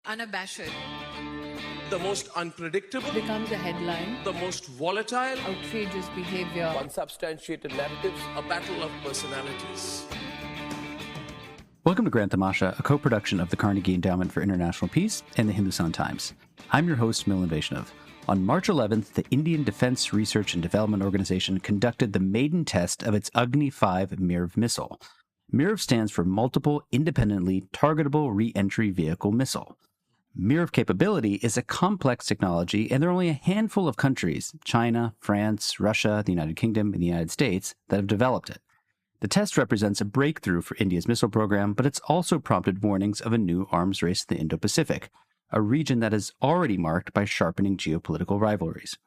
unabashed, the most unpredictable, becomes a headline, the most volatile, outrageous behavior, unsubstantiated narratives, a battle of personalities. Welcome to Grand Tamasha, a co-production of the Carnegie Endowment for International Peace and the Hindustan Times. I'm your host, Milan Vaishnav. On March 11th, the Indian Defense Research and Development Organization conducted the maiden test of its Agni-V MIRV missile. MIRV stands for Multiple Independently Targetable Re-Entry Vehicle Missile. MIRV capability is a complex technology, and there are only a handful of countries, China, France, Russia, the United Kingdom, and the United States, that have developed it. The test represents a breakthrough for India's missile program, but it's also prompted warnings of a new arms race in the Indo-Pacific, a region that is already marked by sharpening geopolitical rivalries.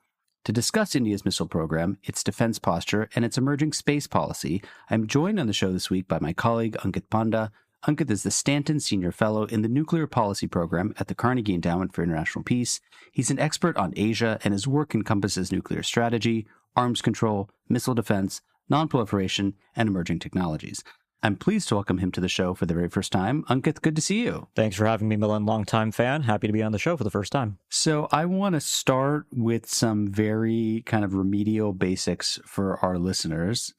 To discuss India's missile program, its defense posture, and its emerging space policy, I'm joined on the show this week by my colleague Ankit Panda. Ankit is the Stanton Senior Fellow in the Nuclear Policy Program at the Carnegie Endowment for International Peace. He's an expert on Asia, and his work encompasses nuclear strategy, arms control, missile defense, nonproliferation, and emerging technologies. I'm pleased to welcome him to the show for the very first time. Ankit, good to see you. Thanks for having me, Milan. Longtime fan. Happy to be on the show for the first time. So I want to start with some very kind of remedial basics for our listeners.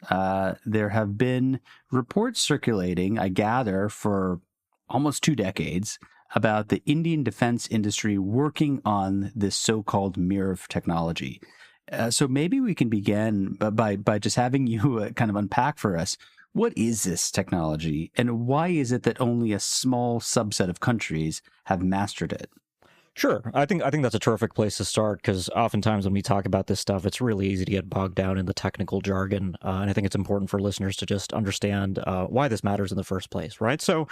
There have been reports circulating, I gather, for almost 2 decades about the Indian defense industry working on this so-called MIRV technology. So maybe we can begin by just having you kind of unpack for us, what is this technology, and why is it that only a small subset of countries have mastered it? Sure. I think that's a terrific place to start, because oftentimes when we talk about this stuff, it's really easy to get bogged down in the technical jargon. And I think it's important for listeners to just understand why this matters in the first place, right? So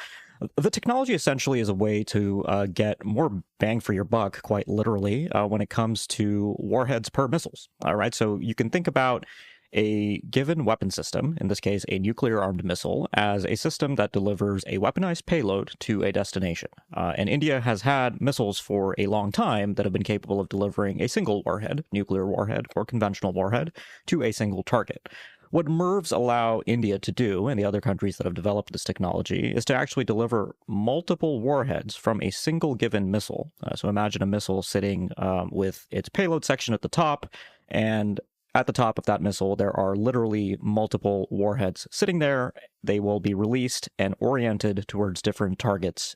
the technology essentially is a way to get more bang for your buck, quite literally, when it comes to warheads per missiles. All right. So you can think about a given weapon system, in this case a nuclear-armed missile, as a system that delivers a weaponized payload to a destination. And India has had missiles for a long time that have been capable of delivering a single warhead, nuclear warhead or conventional warhead, to a single target. What MIRVs allow India to do, and the other countries that have developed this technology, is to actually deliver multiple warheads from a single given missile. So imagine a missile sitting with its payload section at the top, and at the top of that missile, there are literally multiple warheads sitting there. They will be released and oriented towards different targets.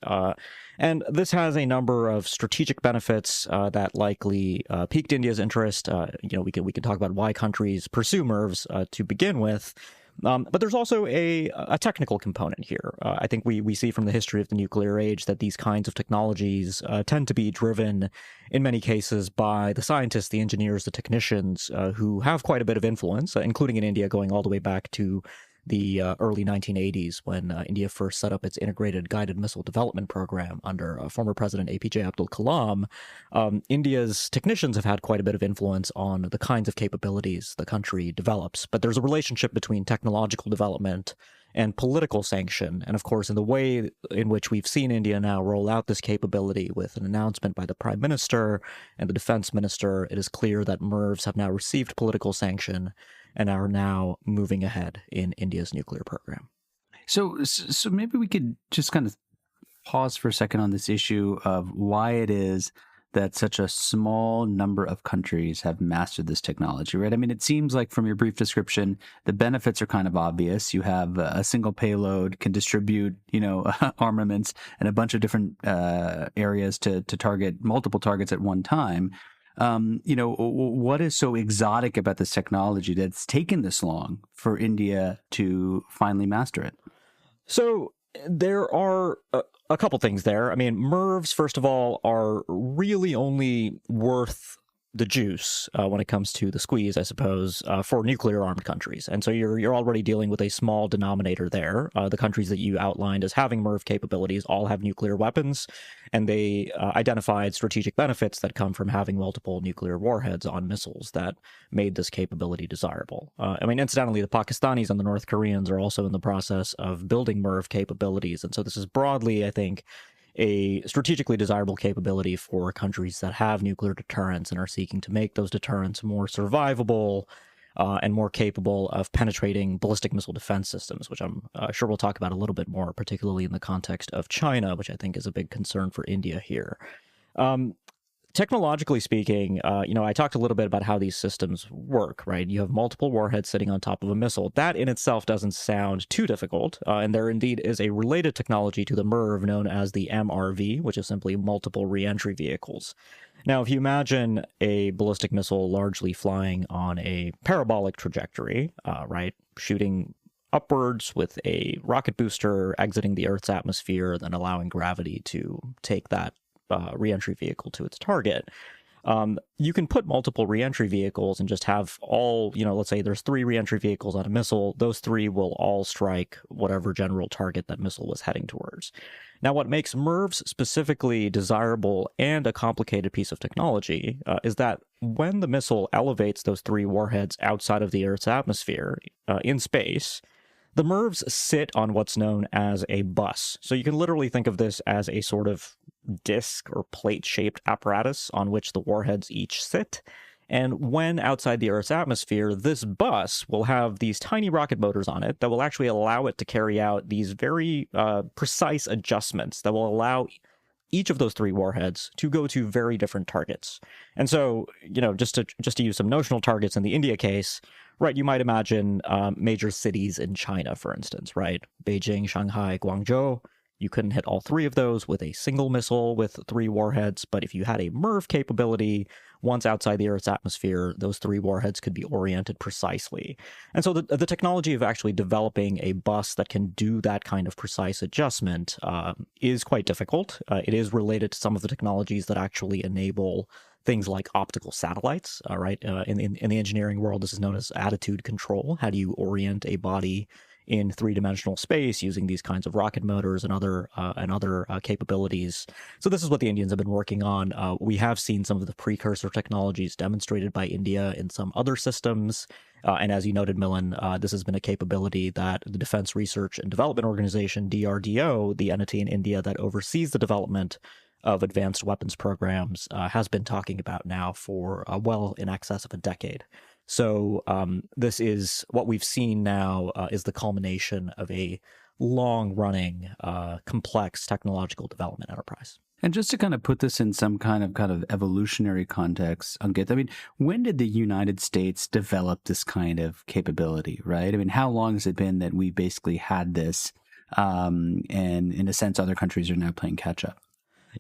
And this has a number of strategic benefits that likely piqued India's interest. We can talk about why countries pursue MIRVs to begin with. But there's also a technical component here. I think we see from the history of the nuclear age that these kinds of technologies tend to be driven, in many cases, by the scientists, the engineers, the technicians who have quite a bit of influence, including in India going all the way back to the early 1980s when India first set up its integrated guided missile development program under former President APJ Abdul Kalam. India's technicians have had quite a bit of influence on the kinds of capabilities the country develops. But there's a relationship between technological development and political sanction. And of course, in the way in which we've seen India now roll out this capability with an announcement by the Prime Minister and the Defense Minister, it is clear that MIRVs have now received political sanction and are now moving ahead in India's nuclear program. So maybe we could just kind of pause for a second on this issue of why it is that such a small number of countries have mastered this technology, right? I mean, it seems like from your brief description, the benefits are kind of obvious. You have a single payload, can distribute, armaments in a bunch of different areas to target multiple targets at one time. What is so exotic about this technology that's taken this long for India to finally master it? So there are a couple things there. I mean, MIRVs, first of all, are really only worth the juice when it comes to the squeeze, I suppose, for nuclear-armed countries. And so you're already dealing with a small denominator there. The countries that you outlined as having MIRV capabilities all have nuclear weapons, and they identified strategic benefits that come from having multiple nuclear warheads on missiles that made this capability desirable. Incidentally, the Pakistanis and the North Koreans are also in the process of building MIRV capabilities, and so this is broadly, I think, a strategically desirable capability for countries that have nuclear deterrence and are seeking to make those deterrents more survivable and more capable of penetrating ballistic missile defense systems, which I'm sure we'll talk about a little bit more, particularly in the context of China, which I think is a big concern for India here. Technologically speaking, I talked a little bit about how these systems work, right? You have multiple warheads sitting on top of a missile. That in itself doesn't sound too difficult, and there indeed is a related technology to the MIRV known as the MRV, which is simply multiple reentry vehicles. Now, if you imagine a ballistic missile largely flying on a parabolic trajectory, right, shooting upwards with a rocket booster, exiting the Earth's atmosphere, then allowing gravity to take that reentry vehicle to its target. You can put multiple reentry vehicles and just have all, let's say there's 3 reentry vehicles on a missile. Those 3 will all strike whatever general target that missile was heading towards. Now, what makes MIRVs specifically desirable and a complicated piece of technology is that when the missile elevates those 3 warheads outside of the Earth's atmosphere in space, the MIRVs sit on what's known as a bus. So you can literally think of this as a sort of disc or plate-shaped apparatus on which the warheads each sit. And when outside the Earth's atmosphere, this bus will have these tiny rocket motors on it that will actually allow it to carry out these very precise adjustments that will allow each of those 3 warheads to go to very different targets. And so, just to use some notional targets in the India case, right, you might imagine major cities in China, for instance, right? Beijing, Shanghai, Guangzhou. You couldn't hit all 3 of those with a single missile with 3 warheads, but if you had a MIRV capability, once outside the Earth's atmosphere, those 3 warheads could be oriented precisely. And so the technology of actually developing a bus that can do that kind of precise adjustment is quite difficult. It is related to some of the technologies that actually enable things like optical satellites, right? In the engineering world, this is known as attitude control. How do you orient a body in 3-dimensional space using these kinds of rocket motors and other capabilities? So this is what the Indians have been working on. We have seen some of the precursor technologies demonstrated by India in some other systems. And as you noted, Milan, this has been a capability that the Defense Research and Development Organization, DRDO, the entity in India that oversees the development of advanced weapons programs, has been talking about now for well in excess of a decade. So this is what we've seen now is the culmination of a long-running, complex technological development enterprise. And just to kind of put this in some kind of evolutionary context, Ankit, I mean, when did the United States develop this kind of capability, right? I mean, how long has it been that we basically had this, and in a sense, other countries are now playing catch-up?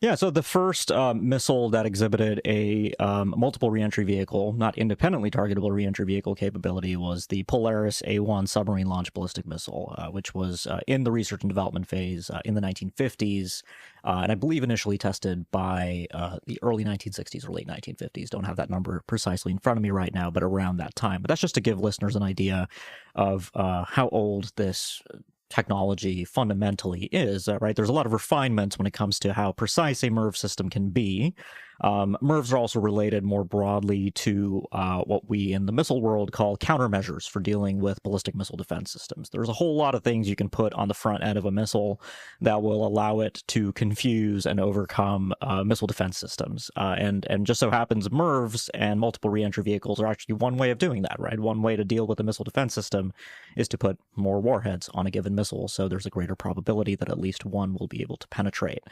Yeah, so the first missile that exhibited a multiple reentry vehicle, not independently targetable reentry vehicle capability, was the Polaris A-1 submarine launched ballistic missile, which was in the research and development phase in the 1950s, and I believe initially tested by the early 1960s or late 1950s. Don't have that number precisely in front of me right now, but around that time. But that's just to give listeners an idea of how old this technology fundamentally is, right? There's a lot of refinements when it comes to how precise a MIRV system can be. MIRVs are also related more broadly to what we in the missile world call countermeasures for dealing with ballistic missile defense systems. There's a whole lot of things you can put on the front end of a missile that will allow it to confuse and overcome missile defense systems. And just so happens MIRVs and multiple reentry vehicles are actually one way of doing that, right? One way to deal with a missile defense system is to put more warheads on a given missile, so there's a greater probability that at least one will be able to penetrate.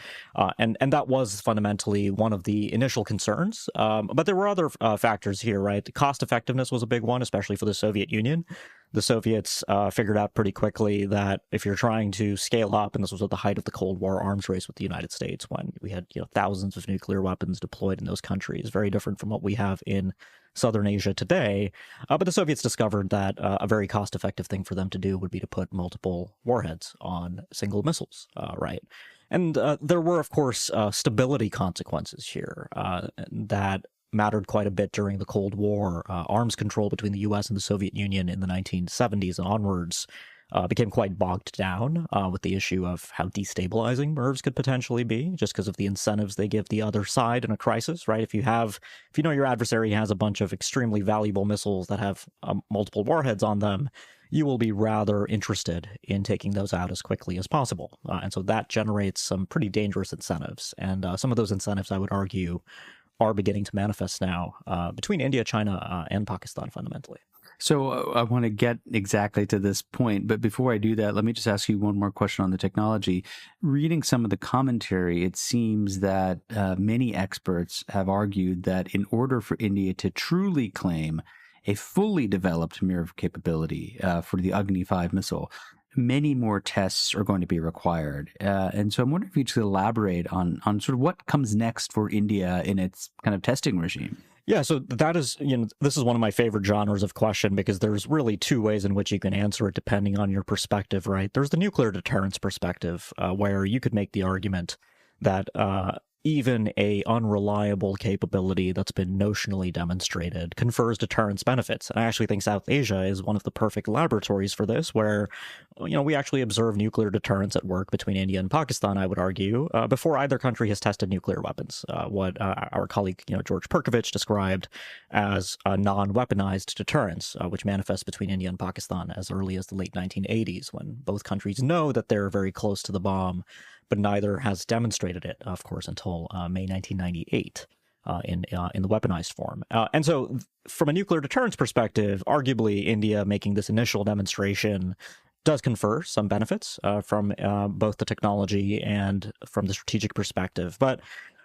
And that was fundamentally one of the initial concerns. But there were other factors here, right? The cost effectiveness was a big one, especially for the Soviet Union. The Soviets figured out pretty quickly that if you're trying to scale up, and this was at the height of the Cold War arms race with the United States, when we had thousands of nuclear weapons deployed in those countries, very different from what we have in Southern Asia today. But the Soviets discovered that a very cost-effective thing for them to do would be to put multiple warheads on single missiles, right? And there were, of course, stability consequences here that mattered quite a bit during the Cold War. Arms control between the U.S. and the Soviet Union in the 1970s and onwards became quite bogged down with the issue of how destabilizing MIRVs could potentially be, just because of the incentives they give the other side in a crisis, right? If you know your adversary has a bunch of extremely valuable missiles that have multiple warheads on them, you will be rather interested in taking those out as quickly as possible. And so that generates some pretty dangerous incentives. And some of those incentives, I would argue, are beginning to manifest now between India, China, and Pakistan fundamentally. So I want to get exactly to this point, but before I do that, let me just ask you one more question on the technology. Reading some of the commentary, it seems that many experts have argued that in order for India to truly claim a fully developed MIRV capability for the Agni-V missile, many more tests are going to be required. And so I'm wondering if you could elaborate on sort of what comes next for India in its kind of testing regime. Yeah, so that is, this is one of my favorite genres of question because there's really two ways in which you can answer it depending on your perspective, right? There's the nuclear deterrence perspective, where you could make the argument that even a unreliable capability that's been notionally demonstrated confers deterrence benefits. And I actually think South Asia is one of the perfect laboratories for this, where, we actually observe nuclear deterrence at work between India and Pakistan, I would argue, before either country has tested nuclear weapons. What our colleague, George Perkovich described as non-weaponized deterrence, which manifests between India and Pakistan as early as the late 1980s, when both countries know that they're very close to the bomb, but neither has demonstrated it, of course, until May 1998 in the weaponized form. And so from a nuclear deterrence perspective, arguably India making this initial demonstration does confer some benefits from both the technology and from the strategic perspective. But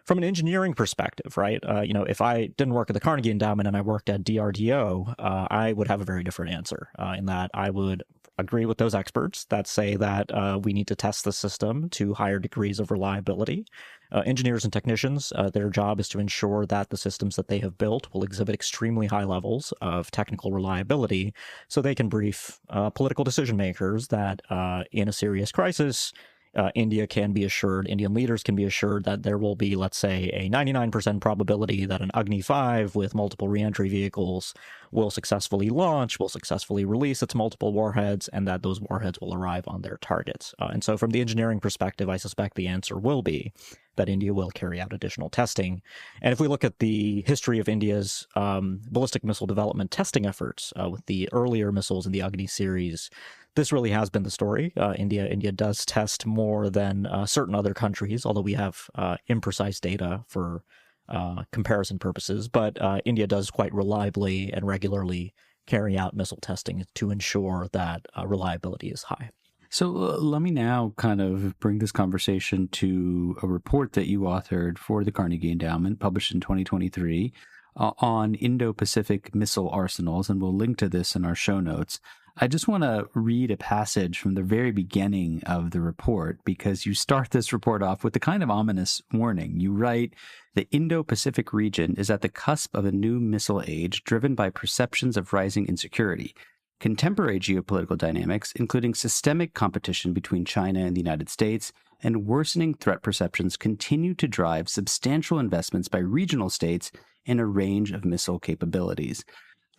from an engineering perspective, right, if I didn't work at the Carnegie Endowment and I worked at DRDO, I would have a very different answer in that I would agree with those experts that say that we need to test the system to higher degrees of reliability. Engineers and technicians, their job is to ensure that the systems that they have built will exhibit extremely high levels of technical reliability so they can brief political decision makers that in a serious crisis, Indian leaders can be assured that there will be, let's say, a 99% probability that an Agni-V with multiple reentry vehicles will successfully launch, will successfully release its multiple warheads, and that those warheads will arrive on their targets. And so from the engineering perspective, I suspect the answer will be that India will carry out additional testing. And if we look at the history of India's ballistic missile development testing efforts with the earlier missiles in the Agni series, this really has been the story. India does test more than certain other countries, although we have imprecise data for comparison purposes. But India does quite reliably and regularly carry out missile testing to ensure that reliability is high. So let me now kind of bring this conversation to a report that you authored for the Carnegie Endowment, published in 2023, on Indo-Pacific missile arsenals, and we'll link to this in our show notes. I just want to read a passage from the very beginning of the report because you start this report off with the kind of ominous warning. You write, "The Indo-Pacific region is at the cusp of a new missile age driven by perceptions of rising insecurity. Contemporary geopolitical dynamics, including systemic competition between China and the United States, and worsening threat perceptions continue to drive substantial investments by regional states in a range of missile capabilities."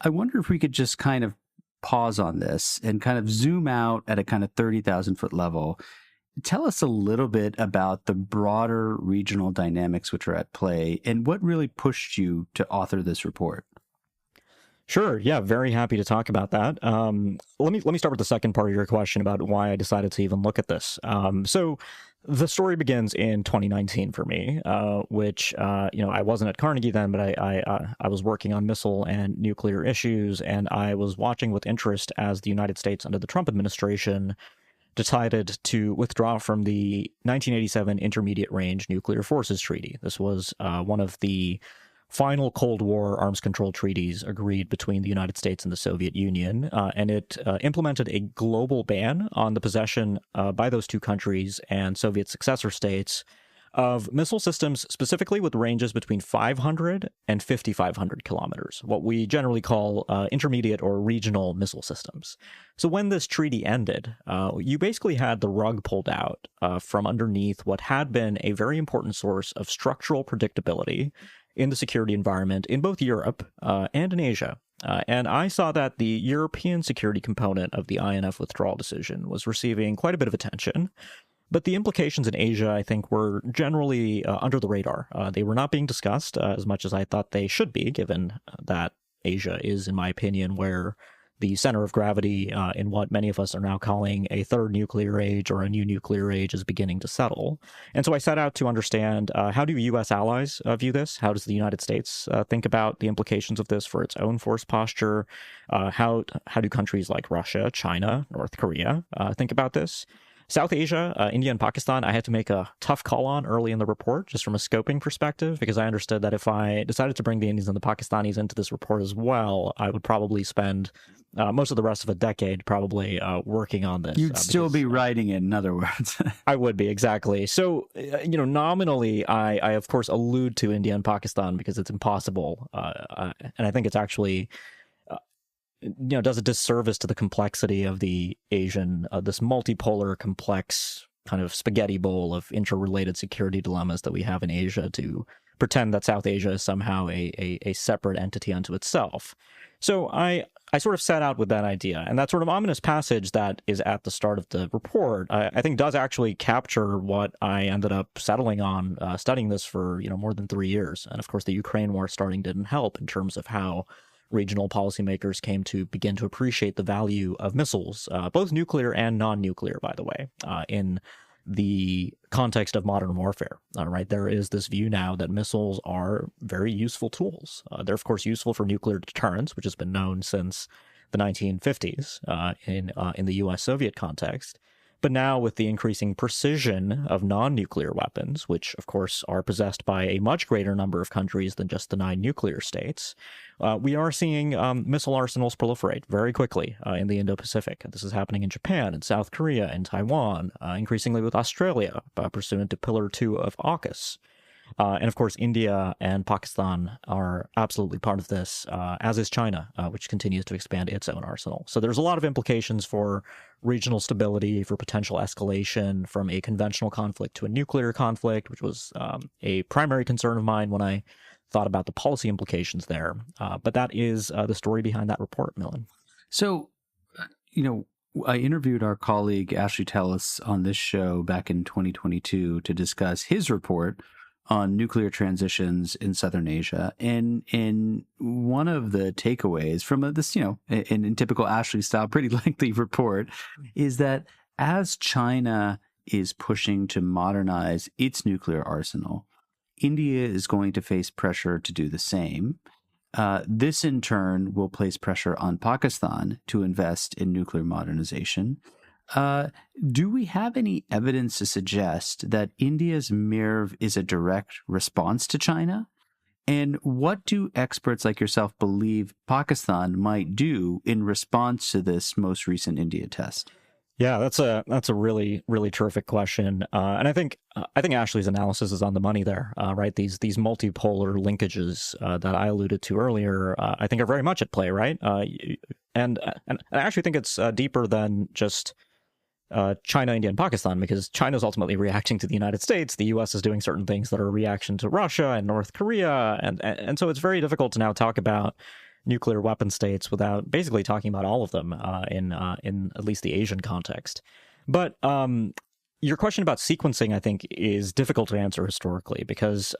I wonder if we could just kind of pause on this and kind of zoom out at a kind of 30,000-foot level. Tell us a little bit about the broader regional dynamics which are at play and what really pushed you to author this report. Sure. Yeah, very happy to talk about that. Let me start with the second part of your question about why I decided to even look at this. So the story begins in 2019 for me, which I wasn't at Carnegie then, but I was working on missile and nuclear issues, and I was watching with interest as the United States under the Trump administration decided to withdraw from the 1987 Intermediate Range Nuclear Forces Treaty. This was one of the final Cold War arms control treaties agreed between the United States and the Soviet Union, and it implemented a global ban on the possession by those two countries and Soviet successor states of missile systems specifically with ranges between 500 and 5,500 kilometers, what we generally call intermediate or regional missile systems. So when this treaty ended, you basically had the rug pulled out from underneath what had been a very important source of structural predictability in the security environment in both Europe and in Asia. And I saw that the European security component of the INF withdrawal decision was receiving quite a bit of attention. But the implications in Asia, I think, were generally under the radar. They were not being discussed as much as I thought they should be, given that Asia is, in my opinion, where the center of gravity in what many of us are now calling a third nuclear age or a new nuclear age is beginning to settle. And so I set out to understand how do U.S. allies view this? How does the United States think about the implications of this for its own force posture? How do countries like Russia, China, North Korea think about this? South Asia, India and Pakistan, I had to make a tough call on early in the report, just from a scoping perspective, because I understood that if I decided to bring the Indians and the Pakistanis into this report as well, I would probably spend most of the rest of a decade probably working on this. You'd still be writing it, in other words. I would be, exactly. So, nominally, I of course allude to India and Pakistan because it's impossible. And I think it's actually... does a disservice to the complexity of the Asian, this multipolar, complex kind of spaghetti bowl of interrelated security dilemmas that we have in Asia to pretend that South Asia is somehow a separate entity unto itself. So I sort of set out with that idea, and that sort of ominous passage that is at the start of the report, I think does actually capture what I ended up settling on studying this for, more than 3 years. And of course, the Ukraine war starting didn't help in terms of how regional policymakers came to begin to appreciate the value of missiles, both nuclear and non-nuclear, by the way, in the context of modern warfare. Right, there is this view now that missiles are very useful tools. They're, of course, useful for nuclear deterrence, which has been known since the 1950s in the U.S.-Soviet context. But now with the increasing precision of non-nuclear weapons, which of course are possessed by a much greater number of countries than just the 9 nuclear states, we are seeing missile arsenals proliferate very quickly in the Indo-Pacific. This is happening in Japan, in South Korea, in Taiwan, increasingly with Australia, pursuant to Pillar 2 of AUKUS. And of course, India and Pakistan are absolutely part of this, as is China, which continues to expand its own arsenal. So there's a lot of implications for regional stability, for potential escalation from a conventional conflict to a nuclear conflict, which was a primary concern of mine when I thought about the policy implications there. But that is the story behind that report, Milan. So, I interviewed our colleague Ashley Tellis on this show back in 2022 to discuss his report on nuclear transitions in Southern Asia. And one of the takeaways from this, in typical Ashley style, pretty lengthy report, is that as China is pushing to modernize its nuclear arsenal, India is going to face pressure to do the same. This, in turn, will place pressure on Pakistan to invest in nuclear modernization. Do we have any evidence to suggest that India's MIRV is a direct response to China? And what do experts like yourself believe Pakistan might do in response to this most recent India test? Yeah, that's a really, really terrific question, and I think Ashley's analysis is on the money there. Right, these multipolar linkages that I alluded to earlier, I think are very much at play. Right, and I actually think it's deeper than just China, India, and Pakistan, because China is ultimately reacting to the United States. The U.S. is doing certain things that are a reaction to Russia and North Korea, and so it's very difficult to now talk about nuclear weapon states without basically talking about all of them in at least the Asian context. But your question about sequencing, I think, is difficult to answer historically, because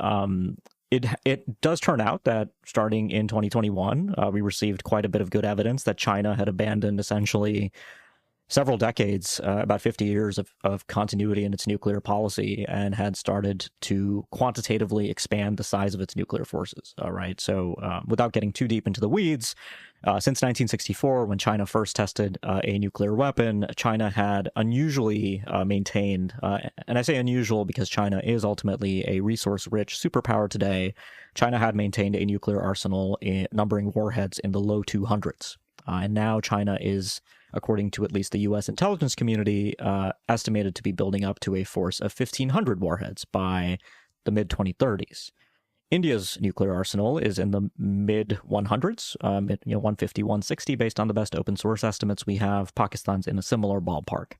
it does turn out that starting in 2021, we received quite a bit of good evidence that China had abandoned essentially several decades, about 50 years of continuity in its nuclear policy, and had started to quantitatively expand the size of its nuclear forces. Right. So without getting too deep into the weeds, since 1964, when China first tested a nuclear weapon, China had unusually maintained, and I say unusual because China is ultimately a resource-rich superpower today. China had maintained a nuclear arsenal numbering warheads in the low 200s. And now China is, according to at least the U.S. intelligence community, estimated to be building up to a force of 1,500 warheads by the mid-2030s. India's nuclear arsenal is in the mid-100s, 150, 160, based on the best open source estimates we have. Pakistan's in a similar ballpark.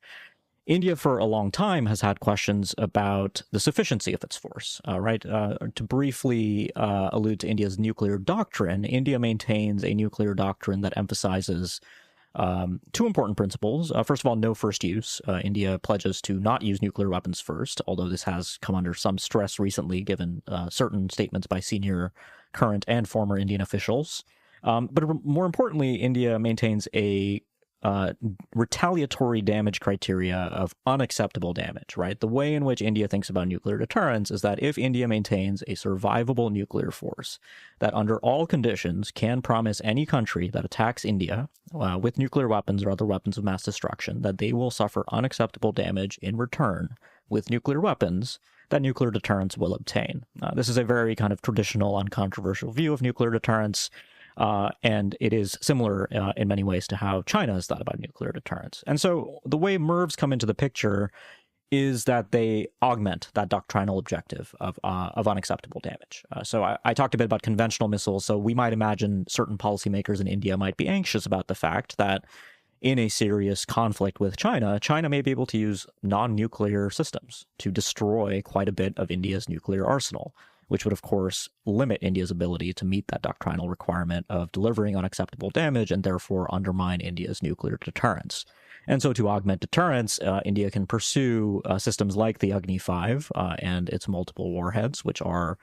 India, for a long time, has had questions about the sufficiency of its force. To briefly allude to India's nuclear doctrine, India maintains a nuclear doctrine that emphasizes two important principles. First of all, no first use. India pledges to not use nuclear weapons first, although this has come under some stress recently, given certain statements by senior current and former Indian officials. But more importantly, India maintains a retaliatory damage criteria of unacceptable damage, right? The way in which India thinks about nuclear deterrence is that if India maintains a survivable nuclear force that under all conditions can promise any country that attacks India with nuclear weapons or other weapons of mass destruction that they will suffer unacceptable damage in return with nuclear weapons, that nuclear deterrence will obtain. This is a very kind of traditional, uncontroversial view of nuclear deterrence. And it is similar in many ways to how China has thought about nuclear deterrence. And so the way MIRVs come into the picture is that they augment that doctrinal objective of unacceptable damage. So I talked a bit about conventional missiles. So we might imagine certain policymakers in India might be anxious about the fact that in a serious conflict with China, China may be able to use non-nuclear systems to destroy quite a bit of India's nuclear arsenal, which would, of course, limit India's ability to meet that doctrinal requirement of delivering unacceptable damage and therefore undermine India's nuclear deterrence. And so to augment deterrence, India can pursue systems like the Agni-V and its multiple warheads, which are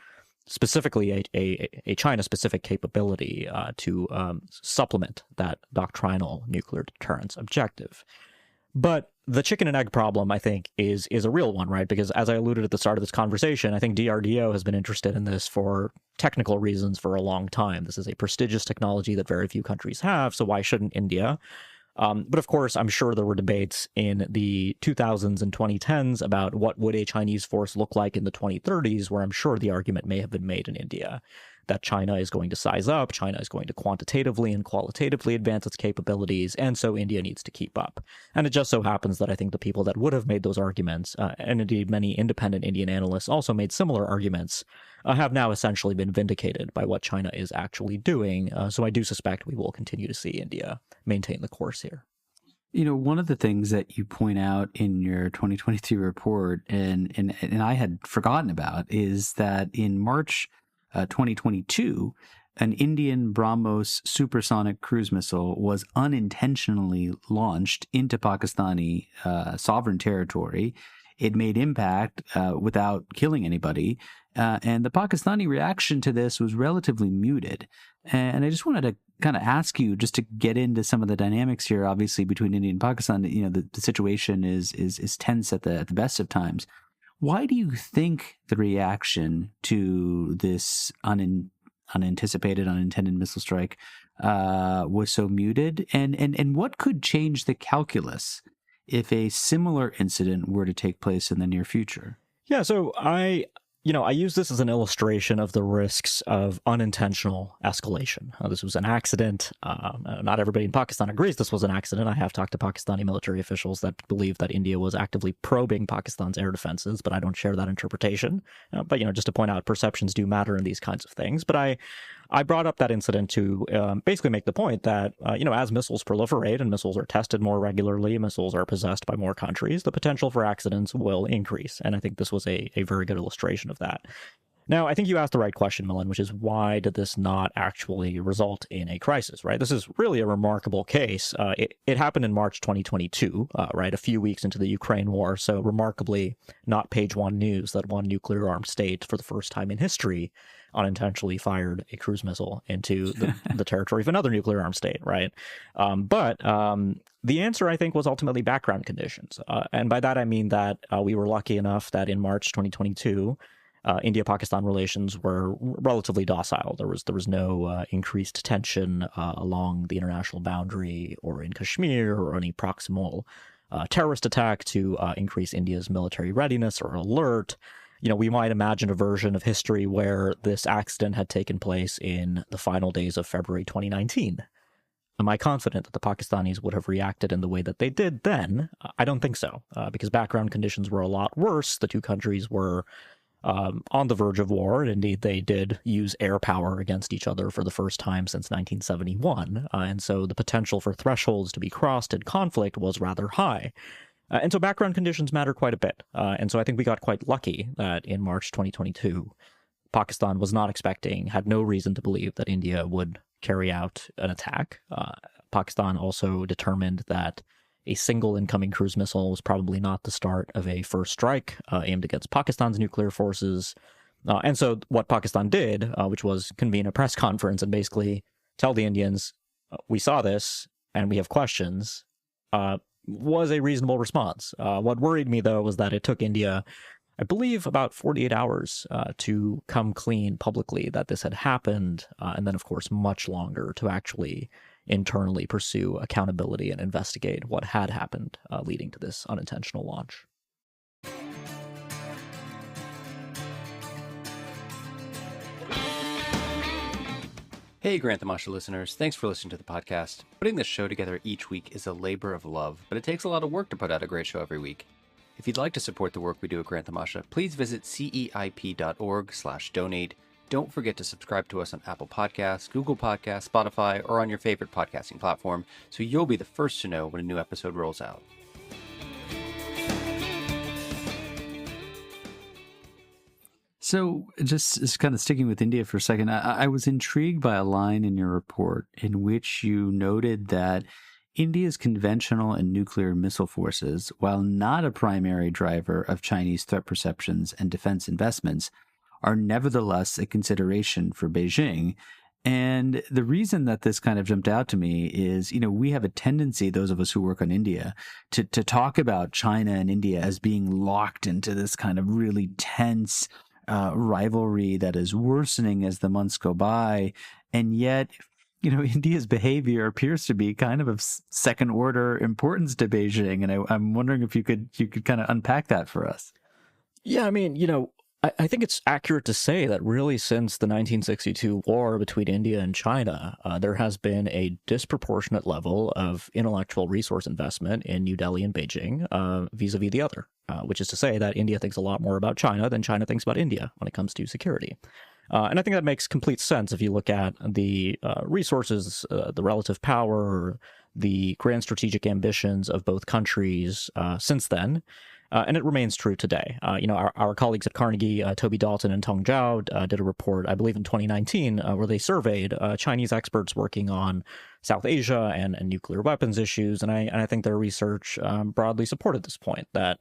specifically a China-specific capability to supplement that doctrinal nuclear deterrence objective. But the chicken and egg problem, I think, is a real one, right? Because as I alluded at the start of this conversation, I think DRDO has been interested in this for technical reasons for a long time. This is a prestigious technology that very few countries have, so why shouldn't India? But of course, I'm sure there were debates in the 2000s and 2010s about what would a Chinese force look like in the 2030s, where I'm sure the argument may have been made in India that China is going to size up, China is going to quantitatively and qualitatively advance its capabilities, and so India needs to keep up. And it just so happens that I think the people that would have made those arguments, and indeed many independent Indian analysts also made similar arguments, have now essentially been vindicated by what China is actually doing. So I do suspect we will continue to see India maintain the course here. You know, one of the things that you point out in your 2022 report, and I had forgotten about, is that in March 2022, an Indian BrahMos supersonic cruise missile was unintentionally launched into Pakistani sovereign territory. It made impact without killing anybody. And the Pakistani reaction to this was relatively muted. And I just wanted to kind of ask you, just to get into some of the dynamics here, obviously, between India and Pakistan. You know, the situation is tense at the best of times. Why do you think the reaction to this unanticipated, unintended missile strike was so muted? And what could change the calculus if a similar incident were to take place in the near future? Yeah, so I use this as an illustration of the risks of unintentional escalation. This was an accident. Not everybody in Pakistan agrees this was an accident. I have talked to Pakistani military officials that believe that India was actively probing Pakistan's air defenses, but I don't share that interpretation. But just to point out, perceptions do matter in these kinds of things. But I brought up that incident to basically make the point that, as missiles proliferate and missiles are tested more regularly, missiles are possessed by more countries, the potential for accidents will increase. And I think this was a very good illustration of that. Now, I think you asked the right question, Milan, which is why did this not actually result in a crisis, right? This is really a remarkable case. It happened in March 2022, right, a few weeks into the Ukraine war. So remarkably, not page one news that one nuclear-armed state, for the first time in history, unintentionally fired a cruise missile into the territory of another nuclear-armed state, right? But the answer, I think, was ultimately background conditions. And by that, I mean that we were lucky enough that in March 2022, India-Pakistan relations were relatively docile. There was no increased tension along the international boundary or in Kashmir or any proximal terrorist attack to increase India's military readiness or alert. We might imagine a version of history where this accident had taken place in the final days of February 2019. Am I confident that the Pakistanis would have reacted in the way that they did then? I don't think so, because background conditions were a lot worse. The two countries were on the verge of war, and indeed they did use air power against each other for the first time since 1971, and so the potential for thresholds to be crossed in conflict was rather high. And so background conditions matter quite a bit, and so I think we got quite lucky that in March 2022, Pakistan was not expecting, had no reason to believe that India would carry out an attack. Pakistan also determined that a single incoming cruise missile was probably not the start of a first strike aimed against Pakistan's nuclear forces. And so what Pakistan did, which was convene a press conference and basically tell the Indians, we saw this and we have questions, was a reasonable response. What worried me, though, was that it took India, I believe, about 48 hours to come clean publicly that this had happened, and then, of course, much longer to actually internally pursue accountability and investigate what had happened, leading to this unintentional launch. Hey, Grant Tamasha listeners. Thanks for listening to the podcast. Putting this show together each week is a labor of love, but it takes a lot of work to put out a great show every week. If you'd like to support the work we do at Grant Tamasha, please visit ceip.org/donate. Don't forget to subscribe to us on Apple Podcasts, Google Podcasts, Spotify, or on your favorite podcasting platform, so you'll be the first to know when a new episode rolls out. So just kind of sticking with India for a second, I was intrigued by a line in your report in which you noted that India's conventional and nuclear missile forces, while not a primary driver of Chinese threat perceptions and defense investments, are nevertheless a consideration for Beijing. And the reason that this kind of jumped out to me is, we have a tendency, those of us who work on India, to talk about China and India as being locked into this kind of really tense rivalry that is worsening as the months go by. And yet, India's behavior appears to be kind of second order importance to Beijing. And I'm wondering if you could kind of unpack that for us. Yeah, I mean, I think it's accurate to say that really since the 1962 war between India and China, there has been a disproportionate level of intellectual resource investment in New Delhi and Beijing vis-a-vis the other, which is to say that India thinks a lot more about China than China thinks about India when it comes to security. And I think that makes complete sense if you look at the resources, the relative power, the grand strategic ambitions of both countries since then. And it remains true today. Our colleagues at Carnegie, Toby Dalton and Tong Zhao, did a report, I believe in 2019, where they surveyed Chinese experts working on South Asia and nuclear weapons issues. And I think their research broadly supported this point, that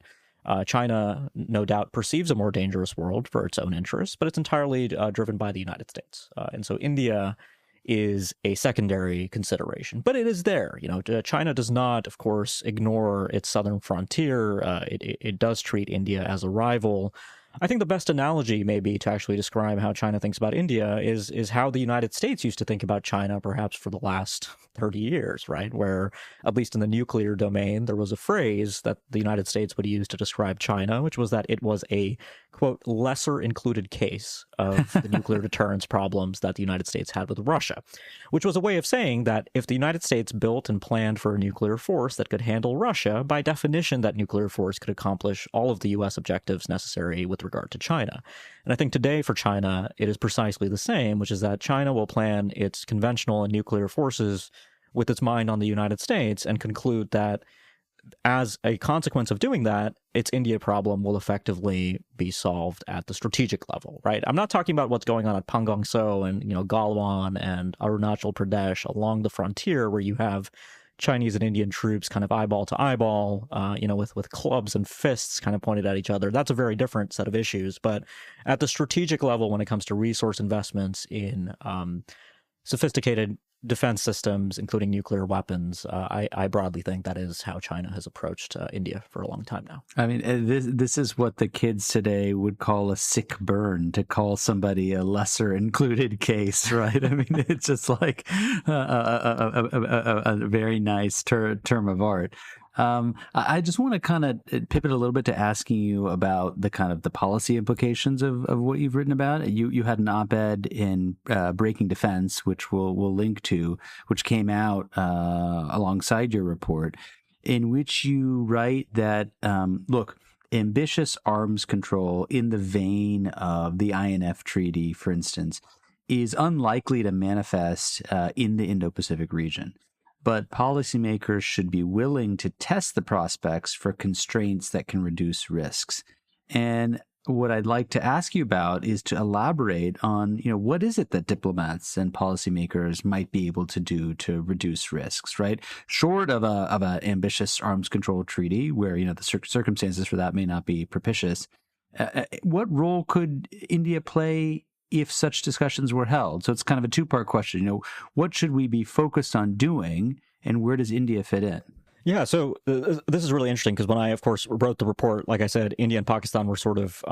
China no doubt perceives a more dangerous world for its own interests, but it's entirely driven by the United States. And so India is a secondary consideration, but it is there. China does not, of course, ignore its southern frontier. It does treat India as a rival. I think the best analogy maybe to actually describe how China thinks about India is how the United States used to think about China perhaps for the last 30 years, right? Where, at least in the nuclear domain, there was a phrase that the United States would use to describe China, which was that it was a, quote, lesser included case of the nuclear deterrence problems that the United States had with Russia, which was a way of saying that if the United States built and planned for a nuclear force that could handle Russia, by definition, that nuclear force could accomplish all of the U.S. objectives necessary with regard to China. And I think today for China, it is precisely the same, which is that China will plan its conventional and nuclear forces with its mind on the United States and conclude that as a consequence of doing that, its India problem will effectively be solved at the strategic level, right? I'm not talking about what's going on at Pangong So and, Galwan and Arunachal Pradesh along the frontier where you have Chinese and Indian troops kind of eyeball to eyeball, with clubs and fists kind of pointed at each other. That's a very different set of issues. But at the strategic level, when it comes to resource investments in sophisticated defense systems, including nuclear weapons, I broadly think that is how China has approached India for a long time now. I mean, this is what the kids today would call a sick burn, to call somebody a lesser included case, right? I mean, it's just like a very nice term of art. I just want to kind of pivot a little bit to asking you about the kind of the policy implications of what you've written about. You had an op-ed in Breaking Defense, which we'll link to, which came out alongside your report, in which you write that, look, ambitious arms control in the vein of the INF Treaty, for instance, is unlikely to manifest in the Indo-Pacific region. But policymakers should be willing to test the prospects for constraints that can reduce risks. And what I'd like to ask you about is to elaborate on, what is it that diplomats and policymakers might be able to do to reduce risks, right? Short of a ambitious arms control treaty, where the circumstances for that may not be propitious. What role could India play if such discussions were held? So it's kind of a two-part question. What should we be focused on doing, and where does India fit in? Yeah, so this is really interesting because when I, of course, wrote the report, like I said, India and Pakistan were sort of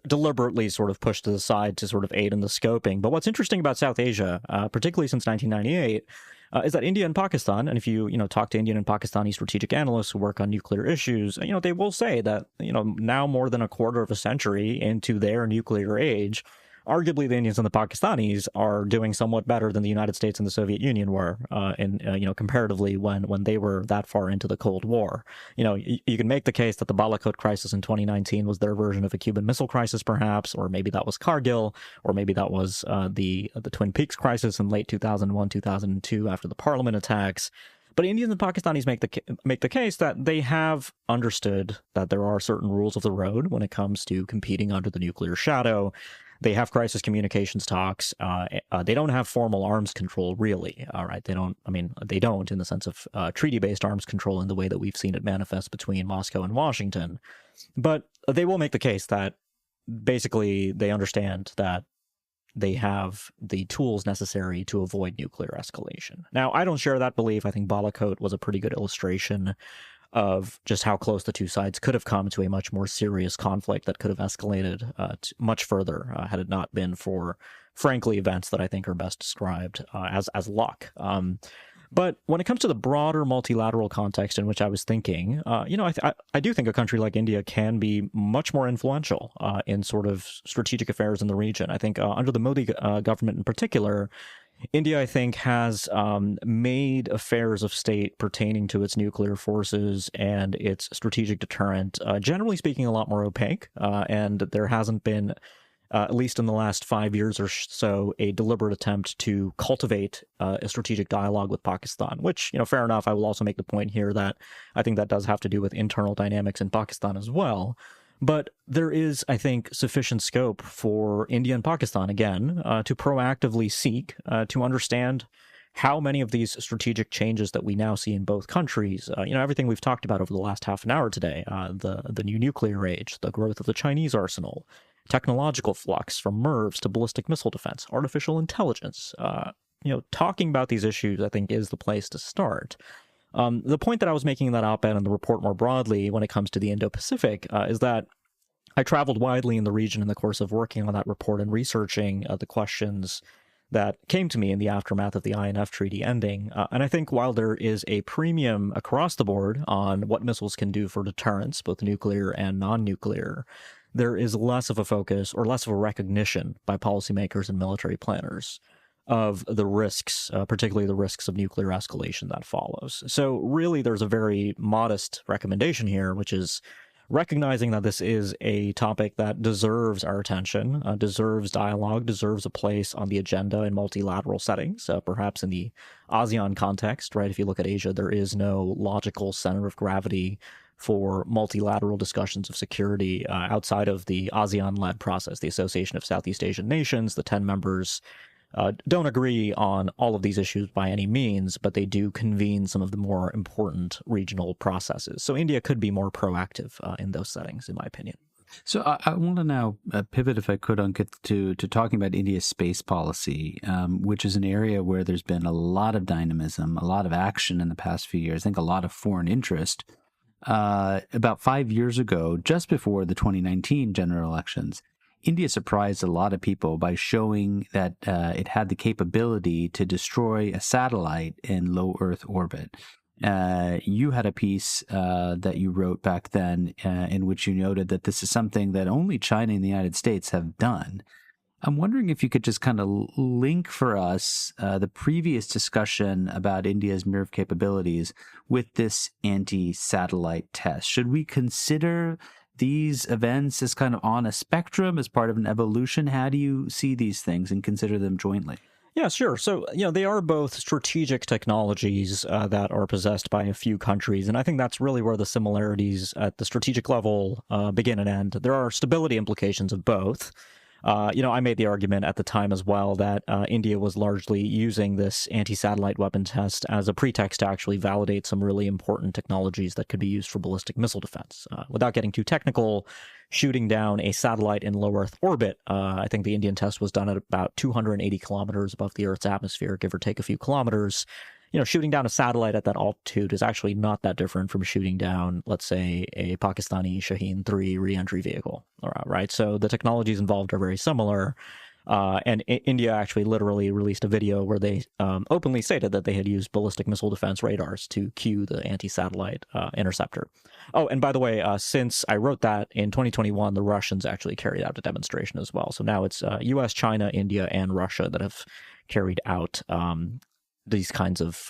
deliberately sort of pushed to the side to sort of aid in the scoping. But what's interesting about South Asia, particularly since 1998, is that India and Pakistan, and if you talk to Indian and Pakistani strategic analysts who work on nuclear issues, they will say that now more than a quarter of a century into their nuclear age, arguably the Indians and the Pakistanis are doing somewhat better than the United States and the Soviet Union were, comparatively when they were that far into the Cold War. You can make the case that the Balakot crisis in 2019 was their version of a Cuban Missile Crisis, perhaps, or maybe that was Kargil, or maybe that was the Twin Peaks crisis in late 2001, 2002 after the Parliament attacks. But Indians and Pakistanis make the case that they have understood that there are certain rules of the road when it comes to competing under the nuclear shadow. They have crisis communications talks. They don't have formal arms control, really. All right, they don't in the sense of treaty-based arms control in the way that we've seen it manifest between Moscow and Washington. But they will make the case that basically they understand that they have the tools necessary to avoid nuclear escalation. Now, I don't share that belief. I think Balakot was a pretty good illustration of just how close the two sides could have come to a much more serious conflict that could have escalated much further had it not been for, frankly, events that I think are best described as luck. But when it comes to the broader multilateral context in which I was thinking, I do think a country like India can be much more influential in sort of strategic affairs in the region. I think under the Modi government in particular, India, I think, has made affairs of state pertaining to its nuclear forces and its strategic deterrent, generally speaking, a lot more opaque. And there hasn't been, at least in the last 5 years or so, a deliberate attempt to cultivate a strategic dialogue with Pakistan, which, fair enough. I will also make the point here that I think that does have to do with internal dynamics in Pakistan as well. But there is, I think, sufficient scope for India and Pakistan, again, to proactively seek to understand how many of these strategic changes that we now see in both countries, everything we've talked about over the last half an hour today, the new nuclear age, the growth of the Chinese arsenal, technological flux from MIRVs to ballistic missile defense, artificial intelligence, talking about these issues, I think, is the place to start. The point that I was making in that op-ed and the report more broadly when it comes to the Indo-Pacific is that I traveled widely in the region in the course of working on that report and researching the questions that came to me in the aftermath of the INF treaty ending. And I think while there is a premium across the board on what missiles can do for deterrence, both nuclear and non-nuclear, there is less of a focus or less of a recognition by policymakers and military planners of the risks, particularly the risks of nuclear escalation that follows. So really, there's a very modest recommendation here, which is recognizing that this is a topic that deserves our attention, deserves dialogue, deserves a place on the agenda in multilateral settings, perhaps in the ASEAN context, right? If you look at Asia, there is no logical center of gravity for multilateral discussions of security outside of the ASEAN-led process, the Association of Southeast Asian Nations. The 10 members don't agree on all of these issues by any means, but they do convene some of the more important regional processes. So India could be more proactive in those settings, in my opinion. So I want to now pivot, if I could, Ankit, to talking about India's space policy, which is an area where there's been a lot of dynamism, a lot of action in the past few years, I think a lot of foreign interest. About 5 years ago, just before the 2019 general elections, India surprised a lot of people by showing that it had the capability to destroy a satellite in low Earth orbit. You had a piece that you wrote back then in which you noted that this is something that only China and the United States have done. I'm wondering if you could just kind of link for us the previous discussion about India's MIRV capabilities with this anti-satellite test. Should we consider these events as kind of on a spectrum, as part of an evolution? How do you see these things and consider them jointly? Yeah, sure. So, they are both strategic technologies that are possessed by a few countries. And I think that's really where the similarities at the strategic level begin and end. There are stability implications of both. I made the argument at the time as well that India was largely using this anti-satellite weapon test as a pretext to actually validate some really important technologies that could be used for ballistic missile defense. Without getting too technical, shooting down a satellite in low Earth orbit, I think the Indian test was done at about 280 kilometers above the Earth's atmosphere, give or take a few kilometers. Shooting down a satellite at that altitude is actually not that different from shooting down, let's say, a Pakistani Shaheen-3 re-entry vehicle, right? So the technologies involved are very similar. And India actually literally released a video where they openly stated that they had used ballistic missile defense radars to cue the anti-satellite interceptor. Oh, and by the way, since I wrote that in 2021, the Russians actually carried out a demonstration as well. So now it's US, China, India, and Russia that have carried out these kinds of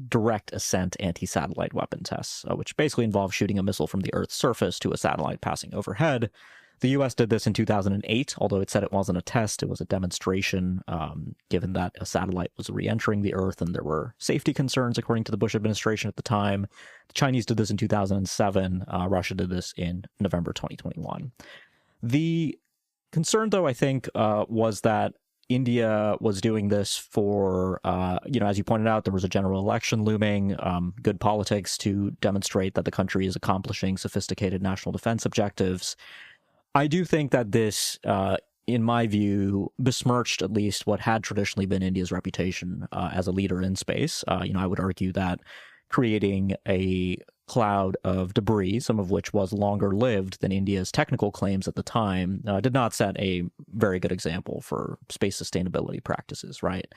direct ascent anti-satellite weapon tests, which basically involve shooting a missile from the Earth's surface to a satellite passing overhead. The U.S. did this in 2008, although it said it wasn't a test, it was a demonstration, given that a satellite was re-entering the Earth and there were safety concerns, according to the Bush administration at the time. The Chinese did this in 2007. Russia did this in November 2021. The concern, though, I think, was that India was doing this for, as you pointed out, there was a general election looming, good politics to demonstrate that the country is accomplishing sophisticated national defense objectives. I do think that this, in my view, besmirched at least what had traditionally been India's reputation as a leader in space. I would argue that creating a cloud of debris, some of which was longer lived than India's technical claims at the time, did not set a very good example for space sustainability practices, right?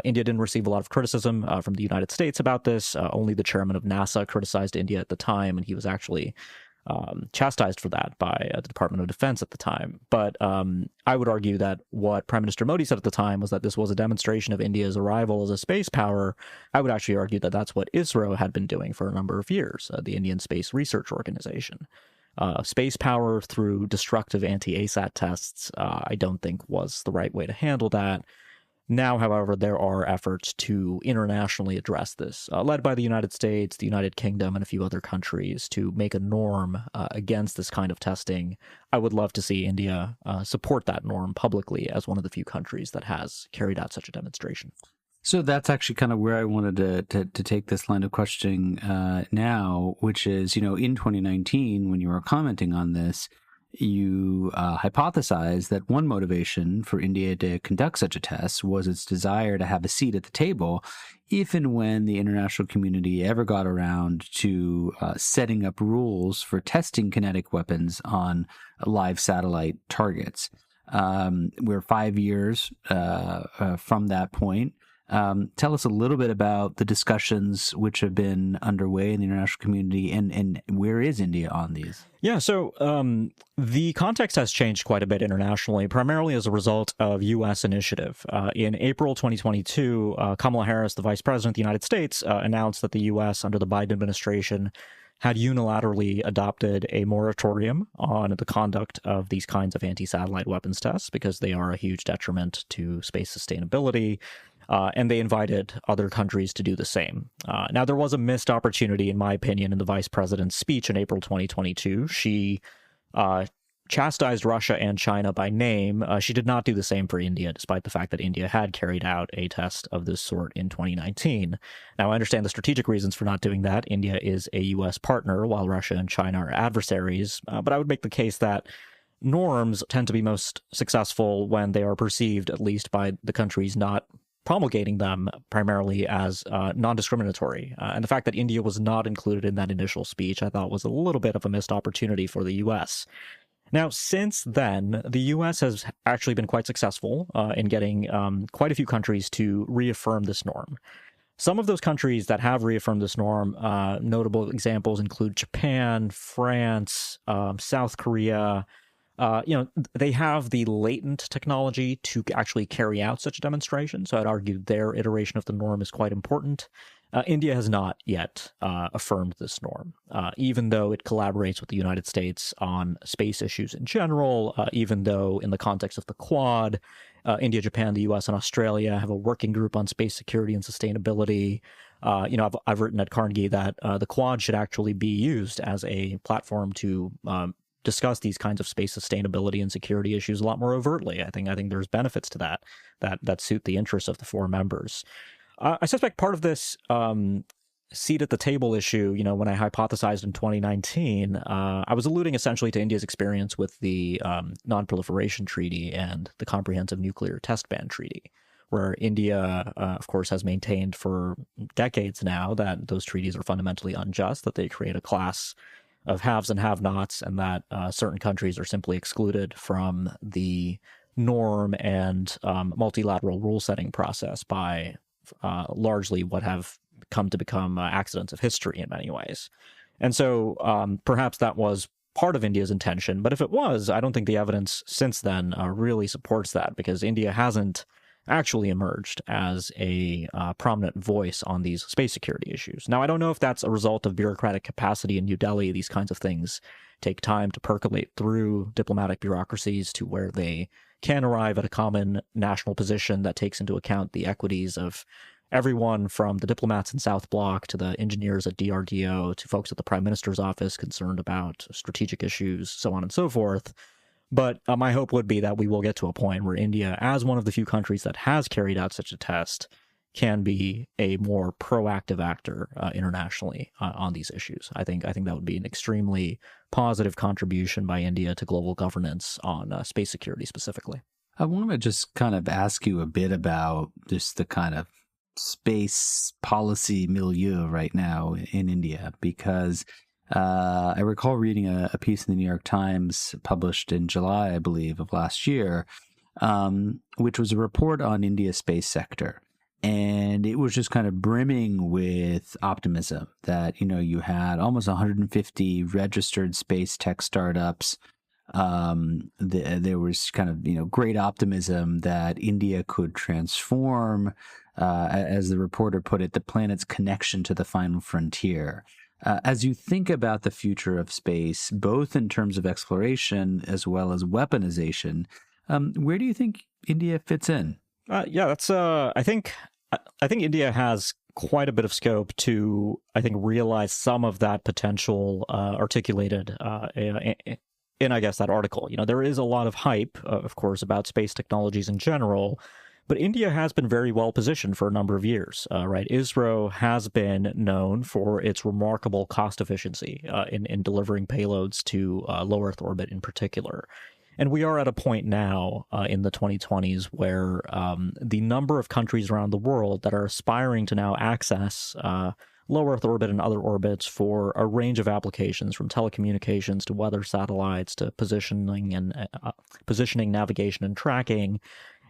India didn't receive a lot of criticism from the United States about this. Only the chairman of NASA criticized India at the time, and he was actually chastised for that by the Department of Defense at the time. But I would argue that what Prime Minister Modi said at the time was that this was a demonstration of India's arrival as a space power. I would actually argue that that's what ISRO had been doing for a number of years, the Indian Space Research Organization. Space power through destructive anti-ASAT tests, I don't think was the right way to handle that. Now, however, there are efforts to internationally address this, led by the United States, the United Kingdom, and a few other countries to make a norm against this kind of testing. I would love to see India support that norm publicly as one of the few countries that has carried out such a demonstration. So that's actually kind of where I wanted to take this line of questioning now, which is, in 2019, when you were commenting on this, you hypothesized that one motivation for India to conduct such a test was its desire to have a seat at the table if and when the international community ever got around to setting up rules for testing kinetic weapons on live satellite targets. We're 5 years from that point. Tell us a little bit about the discussions which have been underway in the international community, and where is India on these? Yeah, so the context has changed quite a bit internationally, primarily as a result of U.S. initiative. In April 2022, Kamala Harris, the Vice President of the United States, announced that the U.S., under the Biden administration, had unilaterally adopted a moratorium on the conduct of these kinds of anti-satellite weapons tests because they are a huge detriment to space sustainability. And they invited other countries to do the same. Now, there was a missed opportunity, in my opinion, in the vice president's speech in April 2022. She chastised Russia and China by name. She did not do the same for India, despite the fact that India had carried out a test of this sort in 2019. Now, I understand the strategic reasons for not doing that. India is a U.S. partner, while Russia and China are adversaries. But I would make the case that norms tend to be most successful when they are perceived, at least by the countries not promulgating them, primarily as non-discriminatory. And the fact that India was not included in that initial speech, I thought was a little bit of a missed opportunity for the U.S. Now, since then, the U.S. has actually been quite successful in getting quite a few countries to reaffirm this norm. Some of those countries that have reaffirmed this norm, notable examples include Japan, France, South Korea. They have the latent technology to actually carry out such a demonstration. So I'd argue their iteration of the norm is quite important. India has not yet affirmed this norm, even though it collaborates with the United States on space issues in general, even though in the context of the Quad, India, Japan, the U.S., and Australia have a working group on space security and sustainability. I've written at Carnegie that the Quad should actually be used as a platform to discuss these kinds of space sustainability and security issues a lot more overtly. I think there's benefits to that suit the interests of the four members. I suspect part of this seat at the table issue, when I hypothesized in 2019, I was alluding essentially to India's experience with the nonproliferation treaty and the comprehensive nuclear test ban treaty, where India, of course, has maintained for decades now that those treaties are fundamentally unjust, that they create a class of haves and have-nots, and that certain countries are simply excluded from the norm and multilateral rule-setting process by largely what have come to become accidents of history in many ways. And so perhaps that was part of India's intention, but if it was, I don't think the evidence since then really supports that, because India hasn't actually emerged as a prominent voice on these space security issues. Now, I don't know if that's a result of bureaucratic capacity in New Delhi. These kinds of things take time to percolate through diplomatic bureaucracies to where they can arrive at a common national position that takes into account the equities of everyone from the diplomats in South Bloc to the engineers at DRDO to folks at the Prime Minister's office concerned about strategic issues, so on and so forth. But my hope would be that we will get to a point where India, as one of the few countries that has carried out such a test, can be a more proactive actor internationally on these issues. I think that would be an extremely positive contribution by India to global governance on space security specifically. I want to just kind of ask you a bit about just the kind of space policy milieu right now in India, because I recall reading a piece in the New York Times published in July, I believe, of last year, which was a report on India's space sector. And it was just kind of brimming with optimism that, you had almost 150 registered space tech startups. There was kind of, great optimism that India could transform, as the reporter put it, the planet's connection to the final frontier. As you think about the future of space, both in terms of exploration as well as weaponization, where do you think India fits in? That's I think India has quite a bit of scope to, realize some of that potential articulated in, I guess, that article. There is a lot of hype, of course, about space technologies in general, but India has been very well positioned for a number of years, right? ISRO has been known for its remarkable cost efficiency in delivering payloads to low Earth orbit in particular. And we are at a point now in the 2020s where the number of countries around the world that are aspiring to now access low Earth orbit and other orbits for a range of applications, from telecommunications to weather satellites to positioning, navigation, and tracking,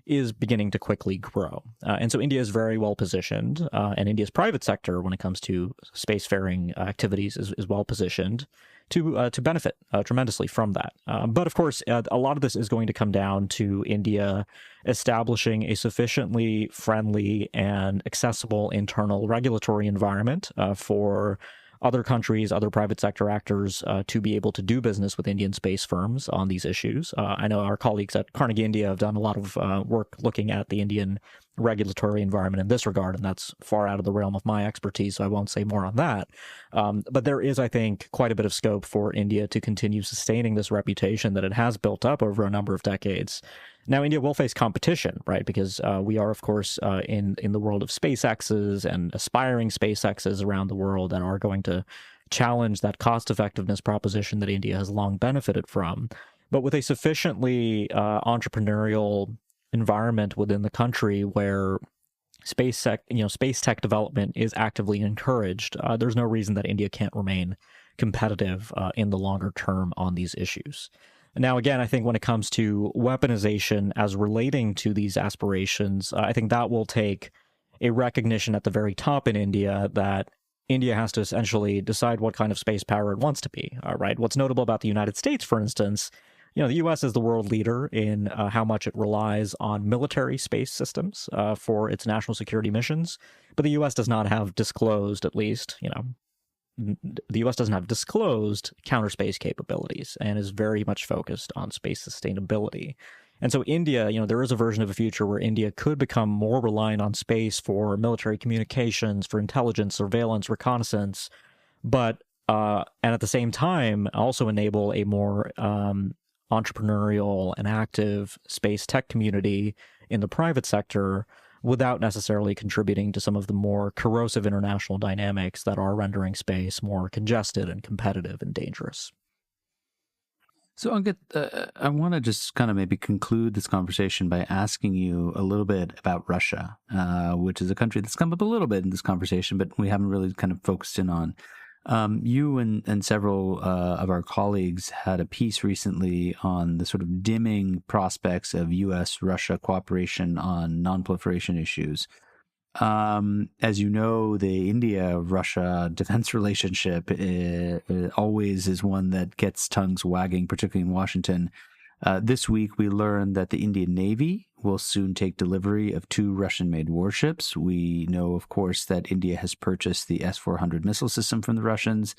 is beginning to quickly grow. And so India is very well positioned, and India's private sector, when it comes to spacefaring activities, is well positioned to benefit tremendously from that. But of course, a lot of this is going to come down to India establishing a sufficiently friendly and accessible internal regulatory environment for other countries, other private sector actors to be able to do business with Indian space firms on these issues. I know our colleagues at Carnegie India have done a lot of work looking at the Indian regulatory environment in this regard, and that's far out of the realm of my expertise, so I won't say more on that. But there is, I think, quite a bit of scope for India to continue sustaining this reputation that it has built up over a number of decades. Now, India will face competition, right? Because we are, of course, in the world of SpaceXs and aspiring SpaceXs around the world that are going to challenge that cost-effectiveness proposition that India has long benefited from. But with a sufficiently entrepreneurial environment within the country where space tech development is actively encouraged, there's no reason that India can't remain competitive in the longer term on these issues. Now, again, I think when it comes to weaponization as relating to these aspirations, I think that will take a recognition at the very top in India that India has to essentially decide what kind of space power it wants to be, right? What's notable about the United States, for instance, the U.S. is the world leader in how much it relies on military space systems for its national security missions, but the U.S. does not have disclosed, at least, the U.S. doesn't have disclosed counter space capabilities and is very much focused on space sustainability. And so India, there is a version of a future where India could become more reliant on space for military communications, for intelligence, surveillance, reconnaissance, but and at the same time also enable a more entrepreneurial and active space tech community in the private sector without necessarily contributing to some of the more corrosive international dynamics that are rendering space more congested and competitive and dangerous. So, Ankit, I want to just kind of maybe conclude this conversation by asking you a little bit about Russia, which is a country that's come up a little bit in this conversation, but we haven't really kind of focused in on. You and several of our colleagues had a piece recently on the sort of dimming prospects of U.S.-Russia cooperation on nonproliferation issues. As you know, the India-Russia defense relationship always is one that gets tongues wagging, particularly in Washington. This week, we learned that the Indian Navy will soon take delivery of 2 Russian-made warships. We know, of course, that India has purchased the S-400 missile system from the Russians.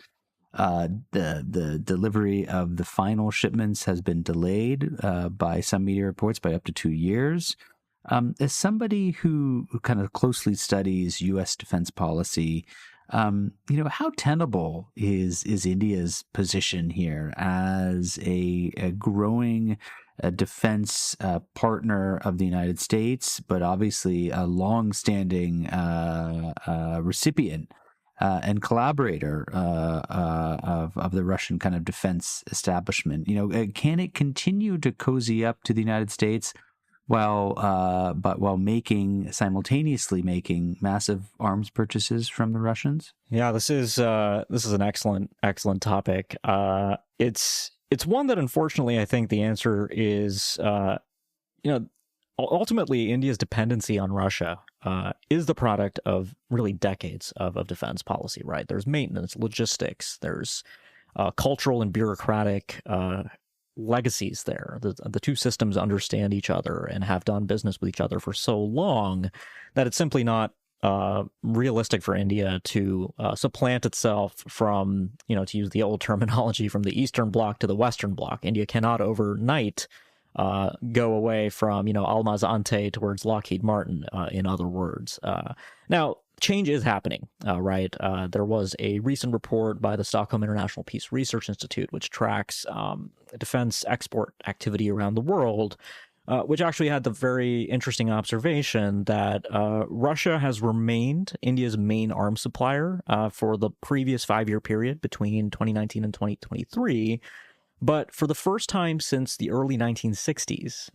The delivery of the final shipments has been delayed by some media reports by up to 2 years. As somebody who kind of closely studies U.S. defense policy, how tenable is India's position here as a growing defense partner of the United States, but obviously a long-standing recipient and collaborator of the Russian kind of defense establishment? Can it continue to cozy up to the United States while simultaneously making massive arms purchases from the Russians? Yeah, this is an excellent topic. It's one that, unfortunately, I think the answer is ultimately India's dependency on Russia is the product of really decades of defense policy. Right? There's maintenance, logistics, there's cultural and bureaucratic legacies there. The two systems understand each other and have done business with each other for so long that it's simply not realistic for India to supplant itself from, to use the old terminology, from the Eastern Bloc to the Western Bloc. India cannot overnight go away from, Almaz Ante towards Lockheed Martin, in other words. Now, change is happening, right? There was a recent report by the Stockholm International Peace Research Institute, which tracks defense export activity around the world, which actually had the very interesting observation that Russia has remained India's main arms supplier for the previous 5-year period between 2019 and 2023. But for the first time since the early 1960s,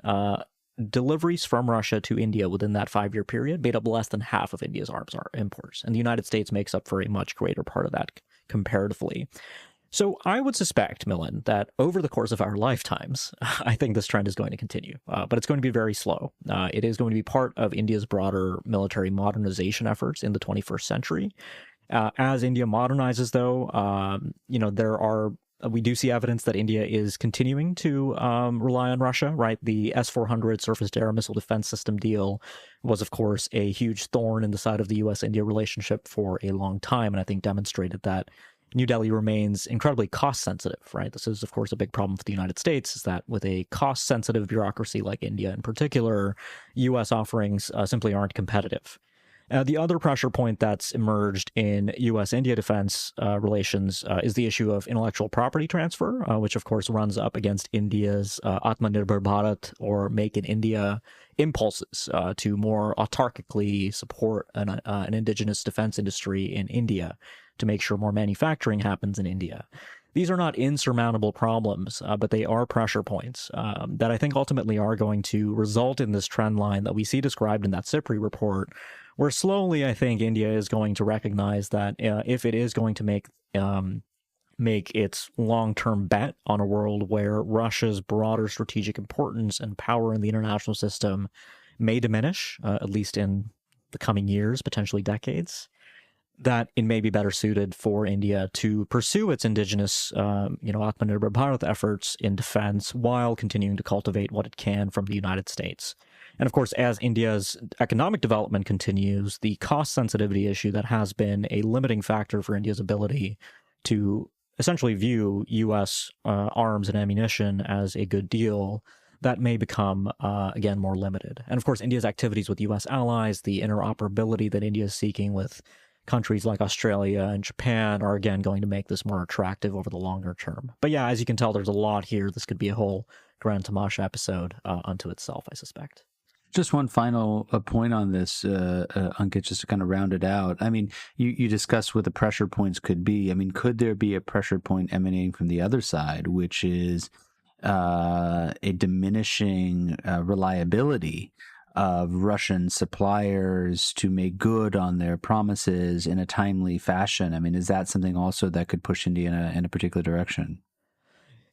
deliveries from Russia to India within that 5-year period made up less than half of India's arms imports. And the United States makes up for a much greater part of that comparatively. So I would suspect, Milan, that over the course of our lifetimes, I think this trend is going to continue, but it's going to be very slow. It is going to be part of India's broader military modernization efforts in the 21st century. As India modernizes, though, we do see evidence that India is continuing to rely on Russia, right? The S-400 surface-to-air missile defense system deal was, of course, a huge thorn in the side of the U.S.-India relationship for a long time, and I think demonstrated that New Delhi remains incredibly cost-sensitive, right? This is, of course, a big problem for the United States, is that with a cost-sensitive bureaucracy like India in particular, U.S. offerings simply aren't competitive. The other pressure point that's emerged in U.S.-India defense relations is the issue of intellectual property transfer, which, of course, runs up against India's Atmanirbhar Bharat, or Make in India, impulses to more autarkically support an indigenous defense industry in India to make sure more manufacturing happens in India. These are not insurmountable problems, but they are pressure points that I think ultimately are going to result in this trend line that we see described in that CIPRI report, where slowly I think India is going to recognize that if it is going to make its long-term bet on a world where Russia's broader strategic importance and power in the international system may diminish, at least in the coming years, potentially decades, that it may be better suited for India to pursue its indigenous, Atmanirbhar Bharat efforts in defense while continuing to cultivate what it can from the United States. And of course, as India's economic development continues, the cost sensitivity issue that has been a limiting factor for India's ability to essentially view U.S. arms and ammunition as a good deal, that may become, again, more limited. And of course, India's activities with U.S. allies, the interoperability that India is seeking with countries like Australia and Japan are again going to make this more attractive over the longer term. But yeah, as you can tell, there's a lot here. This could be a whole Grand Tamasha episode unto itself, I suspect. Just one final point on this, Ankit, just to kind of round it out. I mean, you discussed what the pressure points could be. I mean, could there be a pressure point emanating from the other side, which is a diminishing reliability of Russian suppliers to make good on their promises in a timely fashion? I mean, is that something also that could push India in a particular direction?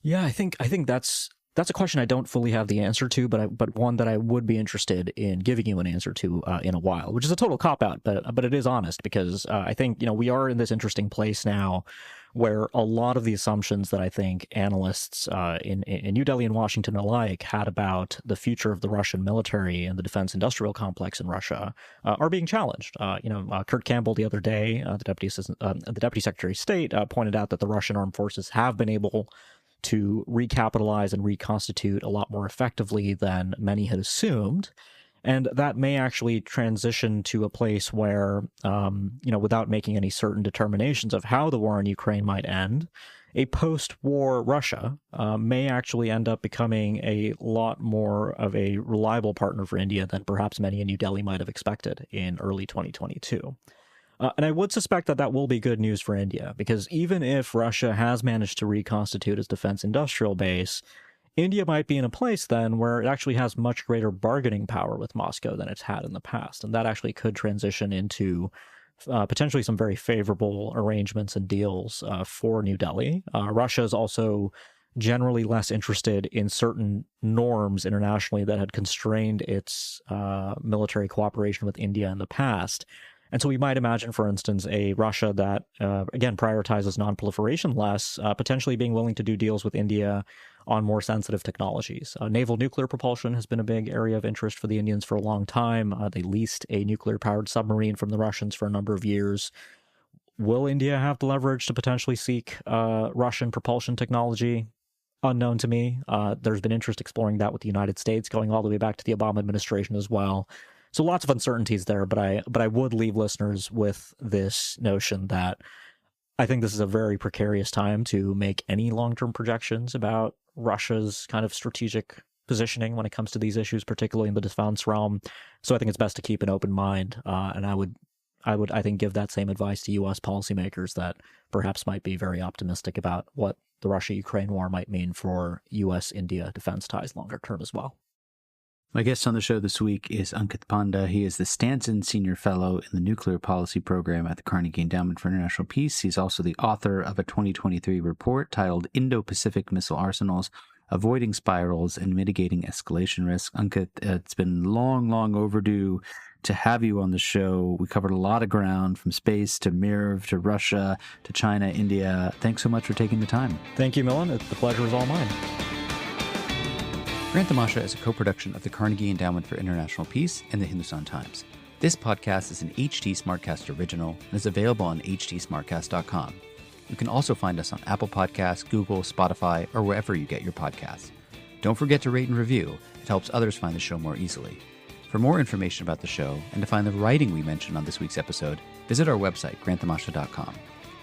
Yeah, I think that's a question I don't fully have the answer to, but one that I would be interested in giving you an answer to in a while, which is a total cop-out, but it is honest, because I think, we are in this interesting place now where a lot of the assumptions that I think analysts in New Delhi and Washington alike had about the future of the Russian military and the defense industrial complex in Russia are being challenged. Kurt Campbell the other day, the Deputy Secretary of State, pointed out that the Russian armed forces have been able to recapitalize and reconstitute a lot more effectively than many had assumed. And that may actually transition to a place where, without making any certain determinations of how the war in Ukraine might end, a post-war Russia may actually end up becoming a lot more of a reliable partner for India than perhaps many in New Delhi might have expected in early 2022. And I would suspect that will be good news for India, because even if Russia has managed to reconstitute its defense industrial base, India might be in a place then where it actually has much greater bargaining power with Moscow than it's had in the past. And that actually could transition into potentially some very favorable arrangements and deals for New Delhi. Russia is also generally less interested in certain norms internationally that had constrained its military cooperation with India in the past. And so we might imagine, for instance, a Russia that, again, prioritizes nonproliferation less, potentially being willing to do deals with India on more sensitive technologies. Naval nuclear propulsion has been a big area of interest for the Indians for a long time. They leased a nuclear-powered submarine from the Russians for a number of years. Will India have the leverage to potentially seek Russian propulsion technology? Unknown to me. There's been interest exploring that with the United States, going all the way back to the Obama administration as well. So lots of uncertainties there, but I would leave listeners with this notion that I think this is a very precarious time to make any long-term projections about Russia's kind of strategic positioning when it comes to these issues, particularly in the defense realm. So I think it's best to keep an open mind, and I would, I think, give that same advice to U.S. policymakers that perhaps might be very optimistic about what the Russia-Ukraine war might mean for U.S.-India defense ties longer term as well. My guest on the show this week is Ankit Panda. He is the Stanton Senior Fellow in the Nuclear Policy Program at the Carnegie Endowment for International Peace. He's also the author of a 2023 report titled Indo-Pacific Missile Arsenals, Avoiding Spirals and Mitigating Escalation Risk. Ankit, it's been long overdue to have you on the show. We covered a lot of ground, from space to MIRV to Russia to China, India. Thanks so much for taking the time. Thank you, Milan. The pleasure is all mine. Grand Tamasha is a co-production of the Carnegie Endowment for International Peace and the Hindustan Times. This podcast is an HT Smartcast original and is available on htsmartcast.com. You can also find us on Apple Podcasts, Google, Spotify, or wherever you get your podcasts. Don't forget to rate and review. It helps others find the show more easily. For more information about the show and to find the writing we mentioned on this week's episode, visit our website, grandtamasha.com.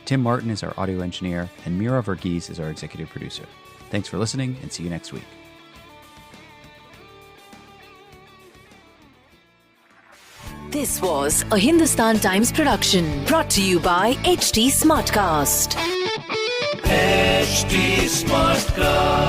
Tim Martin is our audio engineer, and Mira Verghese is our executive producer. Thanks for listening, and see you next week. This was a Hindustan Times production brought to you by HT Smartcast. HT Smartcast.